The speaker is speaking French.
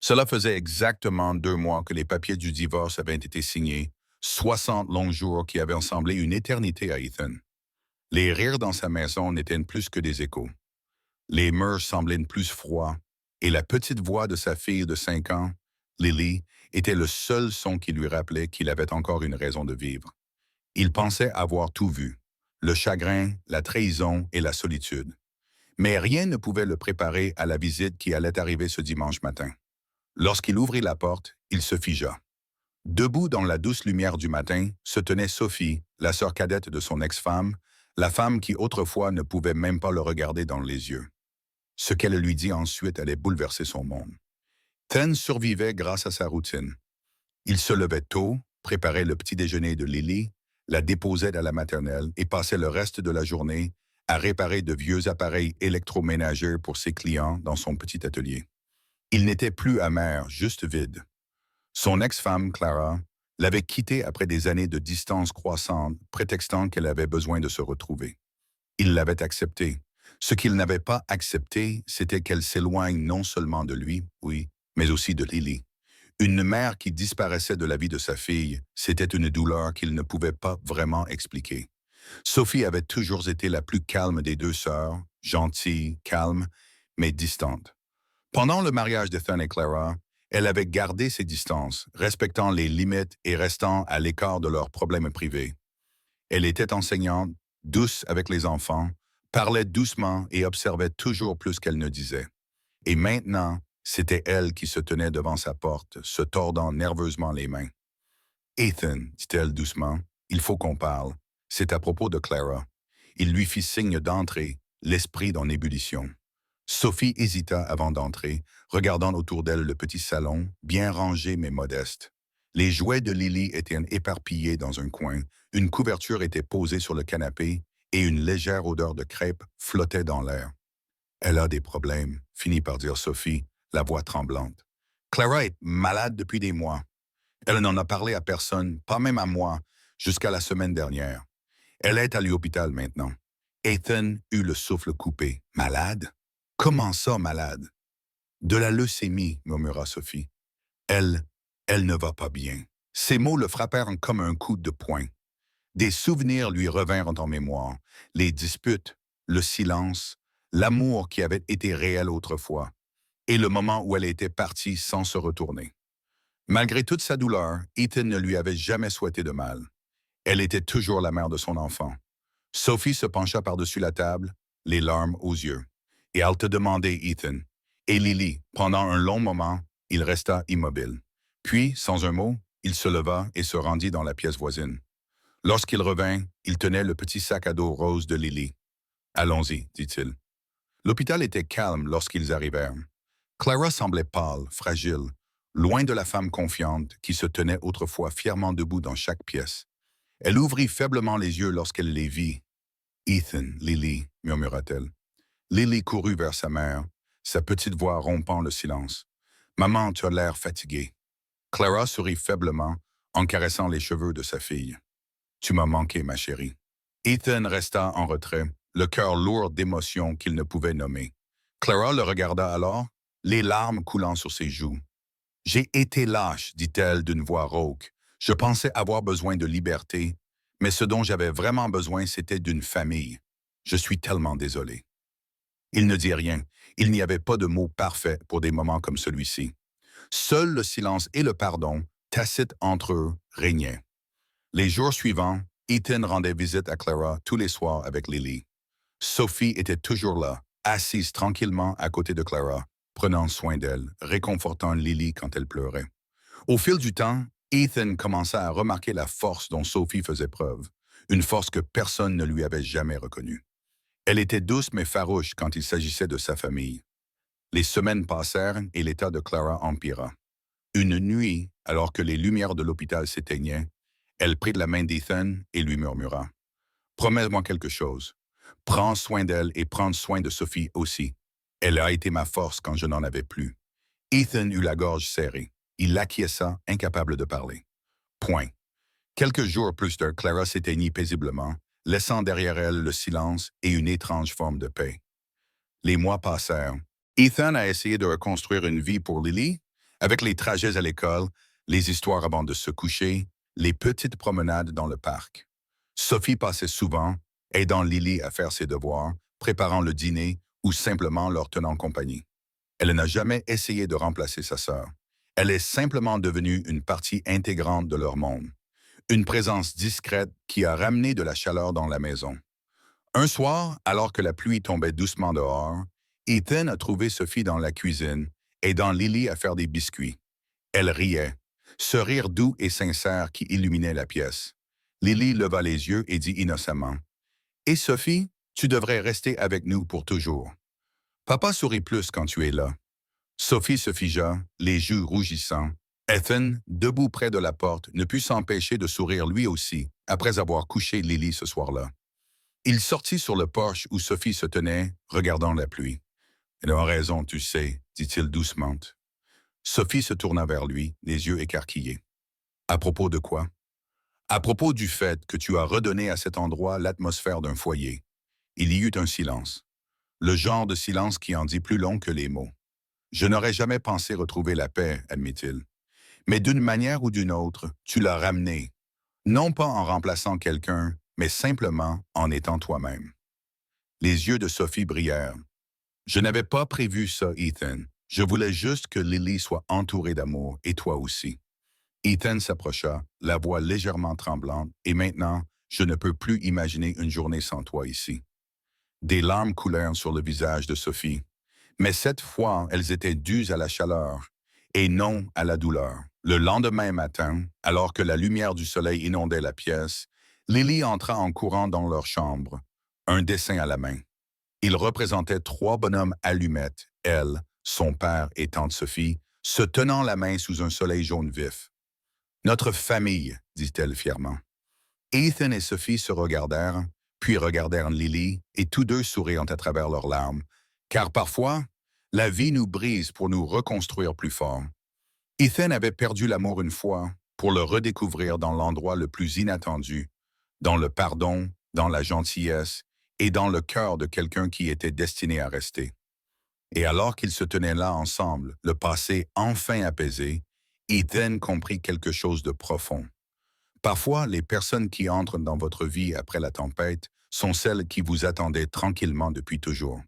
Cela faisait exactement 2 mois que les papiers du divorce avaient été signés, 60 longs jours qui avaient semblé une éternité à Ethan. Les rires dans sa maison n'étaient plus que des échos. Les murs semblaient plus froids, et la petite voix de sa fille de 5 ans, Lily, était le seul son qui lui rappelait qu'il avait encore une raison de vivre. Il pensait avoir tout vu, le chagrin, la trahison et la solitude. Mais rien ne pouvait le préparer à la visite qui allait arriver ce dimanche matin. Lorsqu'il ouvrit la porte, il se figea. Debout dans la douce lumière du matin, se tenait Sophie, la sœur cadette de son ex-femme, la femme qui autrefois ne pouvait même pas le regarder dans les yeux. Ce qu'elle lui dit ensuite allait bouleverser son monde. Ten survivait grâce à sa routine. Il se levait tôt, préparait le petit déjeuner de Lily, la déposait à la maternelle et passait le reste de la journée à réparer de vieux appareils électroménagers pour ses clients dans son petit atelier. Il n'était plus amer, juste vide. Son ex-femme, Clara, l'avait quitté après des années de distance croissante, prétextant qu'elle avait besoin de se retrouver. Il l'avait acceptée. Ce qu'il n'avait pas accepté, c'était qu'elle s'éloigne non seulement de lui, oui, mais aussi de Lily. Une mère qui disparaissait de la vie de sa fille, c'était une douleur qu'il ne pouvait pas vraiment expliquer. Sophie avait toujours été la plus calme des deux sœurs, gentille, calme, mais distante. Pendant le mariage d'Ethan et Clara, elle avait gardé ses distances, respectant les limites et restant à l'écart de leurs problèmes privés. Elle était enseignante, douce avec les enfants, parlait doucement et observait toujours plus qu'elle ne disait. Et maintenant, c'était elle qui se tenait devant sa porte, se tordant nerveusement les mains. Ethan, dit-elle doucement, il faut qu'on parle. C'est à propos de Clara. Il lui fit signe d'entrer, l'esprit en ébullition. Sophie hésita avant d'entrer, regardant autour d'elle le petit salon, bien rangé mais modeste. Les jouets de Lily étaient éparpillés dans un coin, une couverture était posée sur le canapé et une légère odeur de crêpes flottait dans l'air. Elle a des problèmes, finit par dire Sophie, la voix tremblante. Clara est malade depuis des mois. Elle n'en a parlé à personne, pas même à moi, jusqu'à la semaine dernière. Elle est à l'hôpital maintenant. Ethan eut le souffle coupé. Malade? Comment ça, malade? De la leucémie, murmura Sophie. Elle, elle ne va pas bien. Ces mots le frappèrent comme un coup de poing. Des souvenirs lui revinrent en mémoire. Les disputes, le silence, l'amour qui avait été réel autrefois, et le moment où elle était partie sans se retourner. Malgré toute sa douleur, Ethan ne lui avait jamais souhaité de mal. Elle était toujours la mère de son enfant. Sophie se pencha par-dessus la table, les larmes aux yeux. Et elle te demandait, Ethan. Et Lily, pendant un long moment, il resta immobile. Puis, sans un mot, il se leva et se rendit dans la pièce voisine. Lorsqu'il revint, il tenait le petit sac à dos rose de Lily. Allons-y, dit-il. L'hôpital était calme lorsqu'ils arrivèrent. Clara semblait pâle, fragile, loin de la femme confiante qui se tenait autrefois fièrement debout dans chaque pièce. Elle ouvrit faiblement les yeux lorsqu'elle les vit. Ethan, Lily, murmura-t-elle. Lily courut vers sa mère, sa petite voix rompant le silence. Maman, tu as l'air fatiguée. Clara sourit faiblement en caressant les cheveux de sa fille. Tu m'as manqué, ma chérie. Ethan resta en retrait, le cœur lourd d'émotions qu'il ne pouvait nommer. Clara le regarda alors, les larmes coulant sur ses joues. J'ai été lâche, dit-elle d'une voix rauque. Je pensais avoir besoin de liberté, mais ce dont j'avais vraiment besoin, c'était d'une famille. Je suis tellement désolé. Il ne dit rien. Il n'y avait pas de mots parfaits pour des moments comme celui-ci. Seul le silence et le pardon, tacites entre eux, régnaient. Les jours suivants, Ethan rendait visite à Clara tous les soirs avec Lily. Sophie était toujours là, assise tranquillement à côté de Clara, prenant soin d'elle, réconfortant Lily quand elle pleurait. Au fil du temps, Ethan commença à remarquer la force dont Sophie faisait preuve, une force que personne ne lui avait jamais reconnue. Elle était douce mais farouche quand il s'agissait de sa famille. Les semaines passèrent et l'état de Clara empira. Une nuit, alors que les lumières de l'hôpital s'éteignaient, elle prit la main d'Ethan et lui murmura. « Promets-moi quelque chose. Prends soin d'elle et prends soin de Sophie aussi. Elle a été ma force quand je n'en avais plus. » Ethan eut la gorge serrée. Il acquiesça, incapable de parler. Point. Quelques jours plus tard, Clara s'éteignit paisiblement, laissant derrière elle le silence et une étrange forme de paix. Les mois passèrent. Ethan a essayé de reconstruire une vie pour Lily, Avec les trajets à l'école, les histoires avant de se coucher, les petites promenades dans le parc. Sophie passait souvent, aidant Lily à faire ses devoirs, préparant le dîner ou simplement leur tenant compagnie. Elle n'a jamais essayé de remplacer sa sœur. Elle est simplement devenue une partie intégrante de leur monde. Une présence discrète qui a ramené de la chaleur dans la maison. Un soir, alors que la pluie tombait doucement dehors, Ethan a trouvé Sophie dans la cuisine, aidant Lily à faire des biscuits. Elle riait, ce rire doux et sincère qui illuminait la pièce. Lily leva les yeux et dit innocemment, « Et Sophie, tu devrais rester avec nous pour toujours. Papa sourit plus quand tu es là. » Sophie se figea, les joues rougissants. Ethan, debout près de la porte, ne put s'empêcher de sourire lui aussi, après avoir couché Lily ce soir-là. Il sortit sur le porche où Sophie se tenait, regardant la pluie. « Elle a raison, tu sais, » dit-il doucement. Sophie se tourna vers lui, les yeux écarquillés. « À propos de quoi? » »« À propos du fait que tu as redonné à cet endroit l'atmosphère d'un foyer. » Il y eut un silence. Le genre de silence qui en dit plus long que les mots. « Je n'aurais jamais pensé retrouver la paix, » admit-il. « Mais d'une manière ou d'une autre, tu l'as ramenée. Non pas en remplaçant quelqu'un, mais simplement en étant toi-même. » Les yeux de Sophie brillèrent. « Je n'avais pas prévu ça, Ethan. Je voulais juste que Lily soit entourée d'amour, et toi aussi. » Ethan s'approcha, la voix légèrement tremblante, « Et maintenant, je ne peux plus imaginer une journée sans toi ici. » Des larmes coulèrent sur le visage de Sophie. Mais cette fois, elles étaient dues à la chaleur, et non à la douleur. Le lendemain matin, alors que la lumière du soleil inondait la pièce, Lily entra en courant dans leur chambre, un dessin à la main. Il représentait 3 bonhommes allumettes, elle, son père et tante Sophie, se tenant la main sous un soleil jaune vif. « Notre famille, » dit-elle fièrement. Ethan et Sophie se regardèrent, puis regardèrent Lily, et tous deux sourirent à travers leurs larmes, car parfois, la vie nous brise pour nous reconstruire plus fort. Ethan avait perdu l'amour une fois, pour le redécouvrir dans l'endroit le plus inattendu, dans le pardon, dans la gentillesse et dans le cœur de quelqu'un qui était destiné à rester. Et alors qu'ils se tenaient là ensemble, le passé enfin apaisé, Ethan comprit quelque chose de profond. Parfois, les personnes qui entrent dans votre vie après la tempête sont celles qui vous attendaient tranquillement depuis toujours.